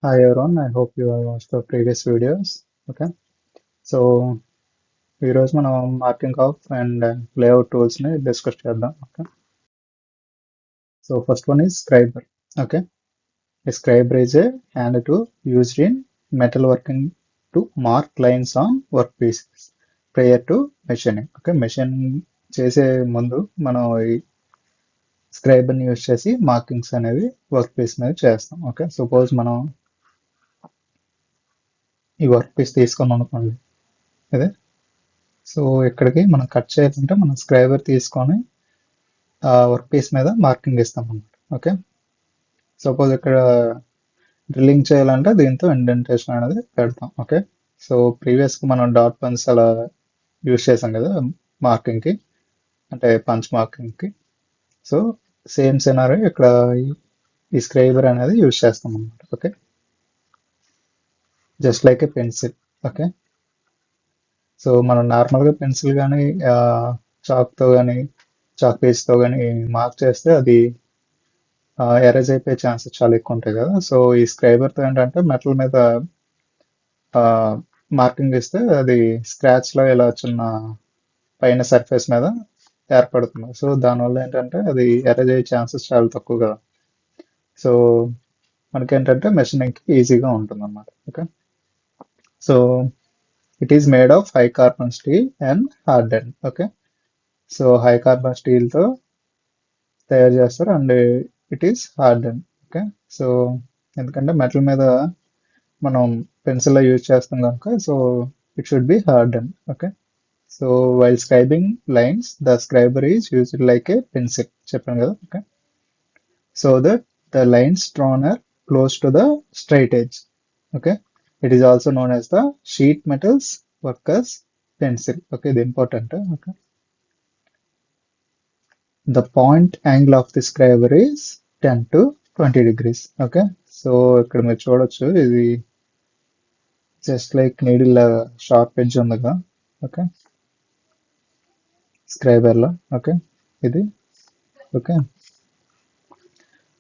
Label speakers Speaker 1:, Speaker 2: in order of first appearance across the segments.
Speaker 1: Hi everyone, I hope you have watched the previous videos. Okay, so ఈరోజు మనం marking of and layout tools ని discuss చేద్దాం. Okay, so first one is scriber. Okay, a scriber is a hand tool used in metalworking to mark lines on workpieces prior to machining. Okay, machine చేసే ముందు మనం ఈ scriber ని use చేసి markings అనేవి work piece మీద చేస్తాం. Okay, suppose మనం ఈ వర్క్ పీస్ తీసుకున్నాం అనుకోండి, అదే సో ఇక్కడికి మనం కట్ చేయాలంటే మనం స్క్రైబర్ తీసుకొని వర్క్ పీస్ మీద మార్కింగ్ ఇస్తాం అన్నమాట. ఓకే, సపోజ్ ఇక్కడ డ్రిల్లింగ్ చేయాలంటే దీంతో ఇండెంటేషన్ అనేది పెడతాం. ఓకే, సో ప్రీవియస్గా మనం డాట్ పంచ్ అలా యూజ్ చేసాం కదా మార్కింగ్కి, అంటే పంచ్ మార్కింగ్కి. సో సేమ్ సినారీ ఇక్కడ ఈ స్క్రైబర్ అనేది యూజ్ చేస్తాం అన్నమాట. Okay, just like a pencil. Okay, so మనం నార్మల్గా పెన్సిల్ కానీ చాక్తో కానీ చాక్ పీస్తో కానీ మార్క్ చేస్తే అది ఎరేజ్ అయిపోయే ఛాన్సెస్ చాలా ఎక్కువ ఉంటాయి కదా. సో ఈ స్క్రైబర్తో ఏంటంటే మెటల్ మీద మార్కింగ్ ఇస్తే అది స్క్రాచ్లో ఇలా చిన్న పైన సర్ఫేస్ మీద ఏర్పడుతుంది. సో దానివల్ల ఏంటంటే అది ఎరేజ్ అయ్యే ఛాన్సెస్ చాలా తక్కువ కదా. సో మనకేంటంటే మెషినింగ్కి ఈజీగా ఉంటుంది అన్నమాట. Okay, so it is made of high carbon steel and harden. Okay, so high carbon స్టీల్తో తయారు చేస్తారు and it is harden. Okay, so ఎందుకంటే మెటల్ మీద మనం పెన్సిల్లో యూజ్ చేస్తాం కనుక so it should be harden. Okay, so while scribing lines the scriber is used like a pencil చెప్పాను కదా. Okay, so that the lines drawn are close to the straight edge. Okay, it is also known as the sheet metals workers pencil. Okay, ఇది important. Okay, the point angle of the scriber is 10 to 20 degrees. Okay, so ఇక్కడ మీరు చూడొచ్చు ఇది just like needle sharp edge ఉంది కదా. Okay, స్క్రైబర్లో. Okay, ఇది. Okay,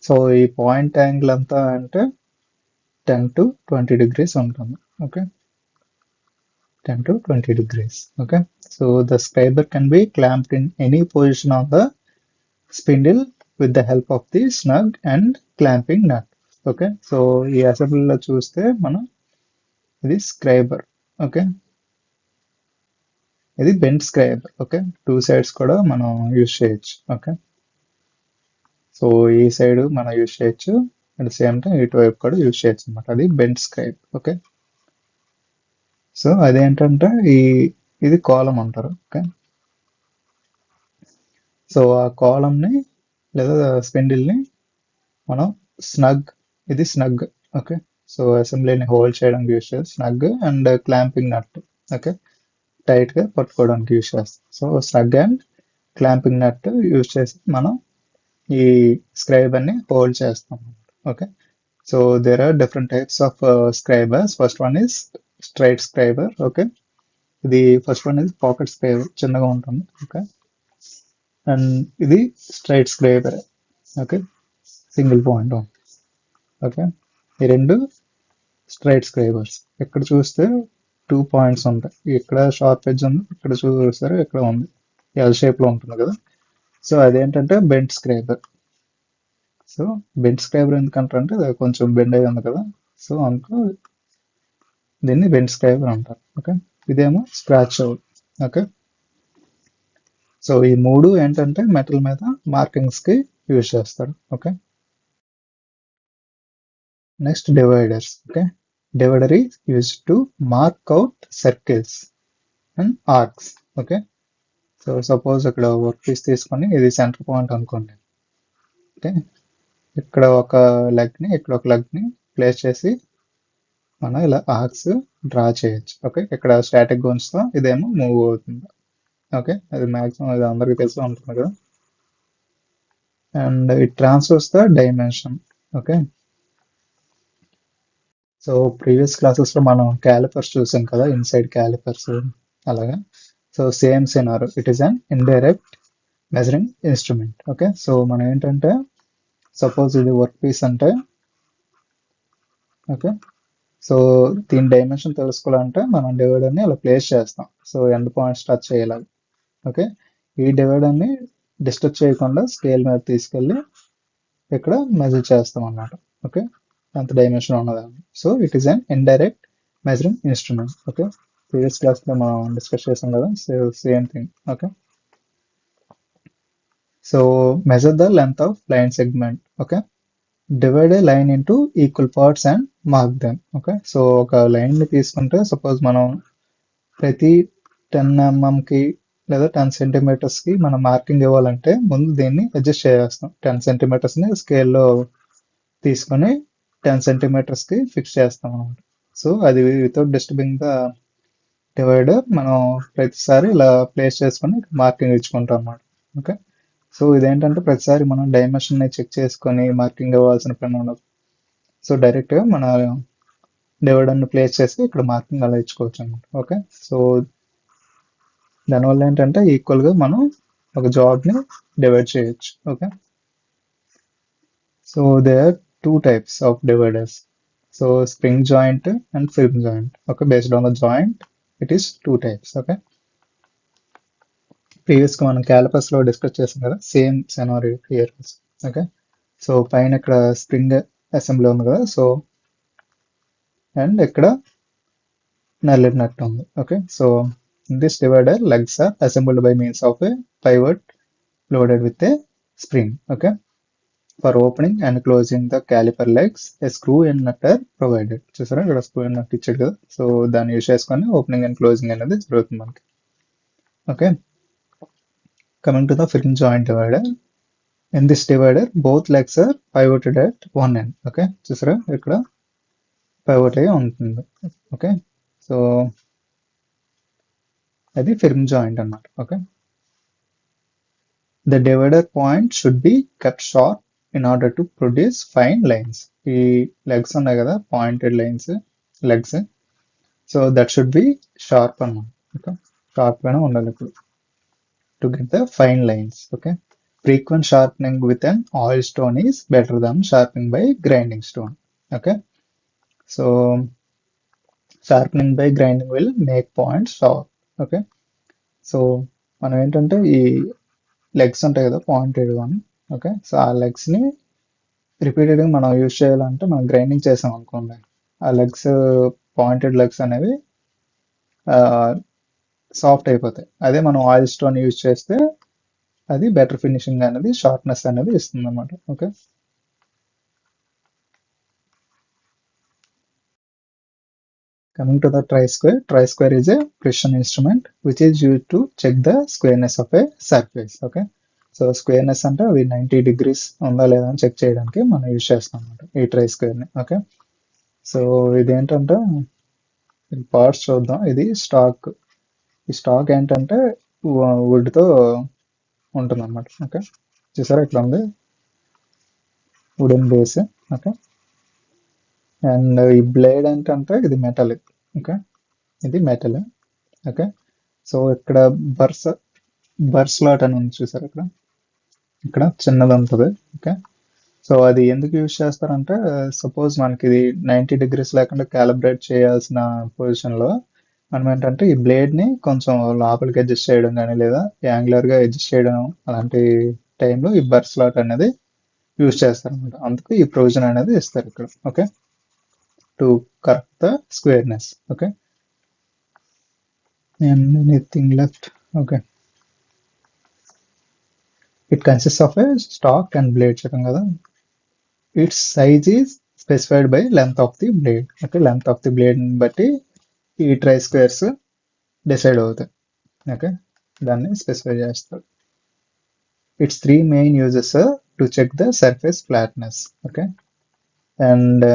Speaker 1: so ఈ point angle అంతా అంటే 10 to 20 degrees ఉంటుంది. Okay, 10 to 20 degrees. Okay, so the scriber can be clamped in any position on the spindle with the help of the snug and clamping nut. Okay, so ఈ అసెంబ్లీలో చూస్తే మనం ఇది scriber. Okay, ఇది bent scriber. Okay, two sides కూడా మనం use చేయొచ్చు. Okay, so ఈ సైడ్ మనం యూజ్ చేయొచ్చు అట్ ద సేమ్ టైం ఇటువైపు కూడా యూజ్ చేయొచ్చు అనమాట. అది బెంట్ స్క్రైబ్. ఓకే, సో అదేంటంటే ఇది కాలం అంటారు. ఓకే, సో ఆ కాలంని లేదా స్పెండిల్ని మనం స్నగ్, ఇది స్నగ్. ఓకే, సో అసెంబ్లీని హోల్డ్ చేయడానికి యూజ్ చేస్తాం snug and clamping nut. Okay, టైట్గా పట్టుకోవడానికి యూజ్ చేస్తాం. So snug and clamping nut use చేసి మనం ఈ స్క్రైబర్ని హోల్డ్ చేస్తాం. Okay, so there are different types of scribers. First one is straight scriber. Okay, ఇది first one is pocket scriber, చిన్నగా ఉంటుంది. ఓకే, అండ్ ఇది straight scriber. Okay, single point. Okay, ఈ రెండు స్ట్రైట్ స్క్రైబర్స్. ఇక్కడ చూస్తే 2 పాయింట్స్ ఉంటాయి. ఇక్కడ షార్ప్ ఎడ్జ్ ఉంది, ఇక్కడ చూస్తారు ఇక్కడ ఉంది, ఎల్ షేప్లో ఉంటుంది కదా. సో అదేంటంటే bent scriber. So bent scriber ఎందుకంటే అది కొంచెం బెండ్ అయి ఉంది కదా, సో అందుకు దీన్ని బెంట్ స్క్రైబర్ అంటారు. ఓకే, ఇదేమో స్క్రాచ్ అవుట్. ఓకే, సో ఈ మూడు ఏంటంటే మెటల్ మీద మార్కింగ్స్కి యూజ్ చేస్తారు. Okay, next dividers. Okay, divider is used to mark out circles and arcs. Okay, so suppose ఇక్కడ వర్క్ పీస్ తీసుకొని ఇది సెంటర్ పాయింట్ అనుకోండి. ఓకే, ఇక్కడ ఒక లెగ్ని ఇక్కడ ఒక లెగ్ని ప్లేస్ చేసి మనం ఇలా ఆర్క్స్ డ్రా చేయొచ్చు. ఓకే, ఇక్కడ స్టాటిక్ ఉంచుతో ఇదేమో మూవ్ అవుతుంది. ఓకే, అది మ్యాక్సిమం అది అందరికీ తెలిసి ఉంటుంది కదా. And it transfers the dimension. Okay, so previous క్లాసెస్లో మనం క్యాలిపర్స్ చూసాం కదా, ఇన్సైడ్ క్యాలిపర్స్ అలాగా. So same scenario, it is an indirect measuring instrument. Okay, so మనం ఏంటంటే సపోజ్ ఇది వర్క్ పీస్ అంటే ఓకే. సో దీని డైమెన్షన్ తెలుసుకోవాలంటే మనం డివైడర్ని ఇలా ప్లేస్ చేస్తాం. సో ఎండ్ పాయింట్స్ టచ్ అయ్యేలాగా. ఓకే. ఈ డివైడర్ని డిస్టర్బ్ చేయకుండా స్కేల్ మీద తీసుకెళ్ళి ఇక్కడ మెజర్ చేస్తాం అన్నమాట. ఓకే. ఎంత డైమెన్షన్ ఉన్నదాన్ని. So it is an indirect measuring instrument. Okay. Previous క్లాస్లో మనం డిస్కస్ చేసాం కదా, same thing. Okay. So measure the length of line segment. Okay. Divide A line into equal parts and mark them. Okay. So ఒక లైన్ని తీసుకుంటే suppose మనం ప్రతి 10 mm కి లేదా 10 సెంటీమీటర్స్కి మనం మార్కింగ్ ఇవ్వాలంటే ముందు దీన్ని అడ్జస్ట్ చేసేస్తాం. 10 సెంటీమీటర్స్ని స్కేల్లో తీసుకొని 10 సెంటీమీటర్స్కి ఫిక్స్ చేస్తాం అనమాట. సో అది వితౌట్ డిస్టర్బింగ్ ద డివైడర్ మనం ప్రతిసారి ఇలా ప్లేస్ చేసుకొని మార్కింగ్ ఇచ్చుకుంటాం అన్నమాట. ఓకే. సో ఇదేంటంటే ప్రతిసారి మనం డైమెన్షన్ని చెక్ చేసుకొని మార్కింగ్ ఇవ్వాల్సిన పని ఉండదు. సో డైరెక్ట్గా మన డివైడర్ని ప్లేస్ చేసి ఇక్కడ మార్కింగ్ అలా ఇచ్చుకోవచ్చు అనమాట. ఓకే. సో దానివల్ల ఏంటంటే ఈక్వల్గా మనం ఒక జాబ్ని డివైడ్ చేయొచ్చు. Okay. So they are two types of dividers. So spring joint and film joint. Okay. Based on the joint it is two types. Okay. ప్రీవియస్గా మనం క్యాలిపర్స్లో డిస్కస్ చేసాం కదా, same scenario here. Okay. So పైన ఇక్కడ spring assembly ఉంది కదా, so and ఇక్కడ నట్ ఉంది. Okay. So in this divider legs are assembled by means of a pivot loaded with a spring. Okay. For opening and closing the caliper legs, a screw and nut are provided. చూసారా ఇక్కడ screw and నట్ ఇచ్చాడు కదా, so దాన్ని use చేసుకొని opening and closing అనేది జరుగుతుంది మనకి. Okay. Coming to the film joint divider. In this divider both legs are pivoted at one end. Okay. చూసారా ఇక్కడ పైవట్ అయ్యి ఉంటుంది. ఓకే. సో అది ఫిల్మ్ జాయింట్ అన్నమాట. Okay. The divider point should be kept sharp in order to produce fine lines. ఈ legs ఉన్నాయి కదా, pointed lines legs, so that should be sharp అన్నమాట. ఓకే. షార్ప్ గానే ఉండాలి ఇప్పుడు to get the fine lines. Okay. Frequent sharpening with an oil stone is better than sharpening by grinding stone. Okay. So sharpening by grinding will make points sharp. Okay. So మనం ఏంటంటే ఈ legs ఉంటాయి కదా pointed అని. Okay. So ఆ లెగ్స్ని రిపీటెడ్గా మనం use చేయాలంటే మనం గ్రైండింగ్ చేసాం అనుకోండి, ఆ లెగ్స్ పాయింటెడ్ లెగ్స్ అనేవి సాఫ్ట్ అయిపోతాయి. అదే మనం ఆయిల్ స్టోన్ యూజ్ చేస్తే అది బెటర్ ఫినిషింగ్ అనేది, షార్ప్నెస్ అనేది ఇస్తుంది అనమాట. Okay. Coming to the tri-square. Tri-square is a precision instrument which is used to check the squareness of a surface. Okay. So squareness అంటే అవి 90 degrees ఉందా లేదా అని చెక్ చేయడానికి మనం యూజ్ చేస్తాం అనమాట ఈ ట్రై స్క్వేర్ని. ఓకే. సో ఇదేంటంటే పార్ట్స్ చూద్దాం. ఇది స్టాక్. ఈ స్టాక్ ఏంటంటే వుడ్తో ఉంటుంది అనమాట. ఓకే. చూసారా ఇట్లా ఉంది వుడెన్ బేస్. ఓకే. అండ్ ఈ బ్లేడ్ ఏంటంటే ఇది మెటల్. ఓకే. ఇది మెటల్. ఓకే. సో ఇక్కడ బర్ స్లాట్ అని ఉంది చూసారా ఇక్కడ చిన్నది ఉంటుంది. ఓకే. సో అది ఎందుకు యూజ్ చేస్తారంటే సపోజ్ మనకి ఇది 90 degrees లేకుండా క్యాలిబ్రేట్ చేయాల్సిన పొజిషన్లో మనం ఏంటంటే ఈ బ్లేడ్ని కొంచెం లోపలికి అడ్జస్ట్ చేయడం కానీ లేదా యాంగులర్గా అడ్జస్ట్ చేయడం అలాంటి టైంలో ఈ బర్ స్లాట్ అనేది యూజ్ చేస్తారనమాట. అందుకు ఈ ప్రొవిజన్ అనేది ఇస్తారు ఇక్కడ. Okay. To correct the squareness. Okay. And anything left. Okay. It consist of a stock and blade చెప్పాం కదా. Its size is specified by length of the blade. Okay. Length of the blade బట్టి ఈ try squares decide అవుతాయి. Okay. దాన్ని specify చేస్తారు. Its 3 main uses to check the surface flatness. Okay. And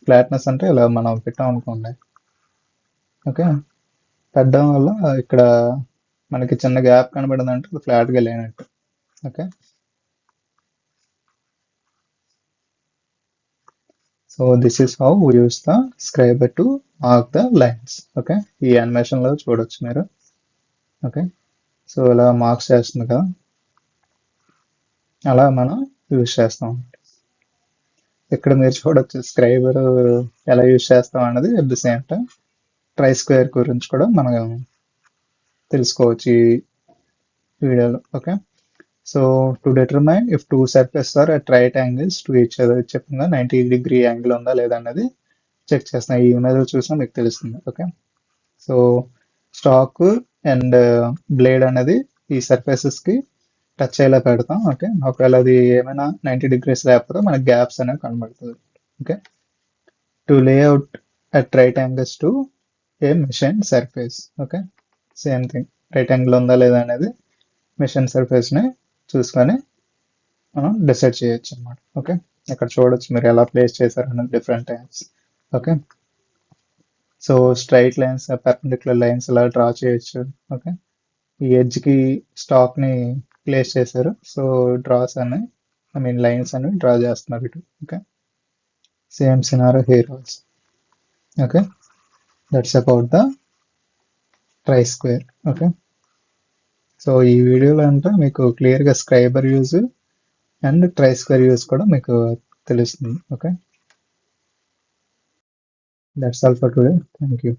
Speaker 1: flatness అంటే ఇలా మనం పెట్టాం అనుకోండి. ఓకే. పెట్టడం వల్ల ఇక్కడ మనకి చిన్న గ్యాప్ కనబడిందంటే అది ఫ్లాట్గా లేనట్టు. Okay. So this is how we use the scriber to mark the lines. Okay. ఈ యానిమేషన్లో చూడొచ్చు మీరు. ఓకే. సో ఇలా మార్క్స్ చేస్తుంది కదా, అలా మనం యూజ్ చేస్తాం. ఇక్కడ మీరు చూడొచ్చు స్క్రైబర్ ఎలా యూజ్ చేస్తాం అన్నది at the same time try square గురించి కూడా మనం తెలుసుకోవచ్చు ఈ వీడియోలో. Okay, so to determine if two surface are at right angles to each other, చెప్పిందా 90 డిగ్రీ యాంగిల్ ఉందా లేదా అన్నది చెక్ చేస్తాం. ఈ ఇమేజ్ చూసినా మీకు తెలుస్తుంది. Okay, so stock and blade అనేది ఈ సర్ఫేసెస్ కి టచ్ అయ్యేలా పెడతాం. ఓకే, ఒకవేళ అది ఏమైనా 90 డిగ్రీస్ లేకపోతే మనకి గ్యాప్స్ అనేవి కనబడుతుంది. Okay, to layout at right angles to A machine surface. Okay, same thing, right angle ఉందా లేదా అనేది మెషిన్ సర్ఫేస్ ని చూసుకొని మనం డిసైడ్ చేయొచ్చు అనమాట. ఓకే, ఇక్కడ చూడొచ్చు మీరు ఎలా ప్లేస్ చేశారన్నది different times. Okay, so straight lines, perpendicular lines ఇలా డ్రా చేయొచ్చు. ఓకే, ఈ ఎడ్జ్ కి స్టాక్ ని ప్లేస్ చేశారు, సో డ్రాస్ అని ఐ మీన్ లైన్స్ అని డ్రా చేస్తున్నారు ఇటు. Okay, same scenario here also. Okay, that's about the try square. Okay, so ఈ వీడియోలో అంటే మీకు క్లియర్గా scriber use and try square use కూడా మీకు తెలుస్తుంది. Okay, that's all for today. Thank you.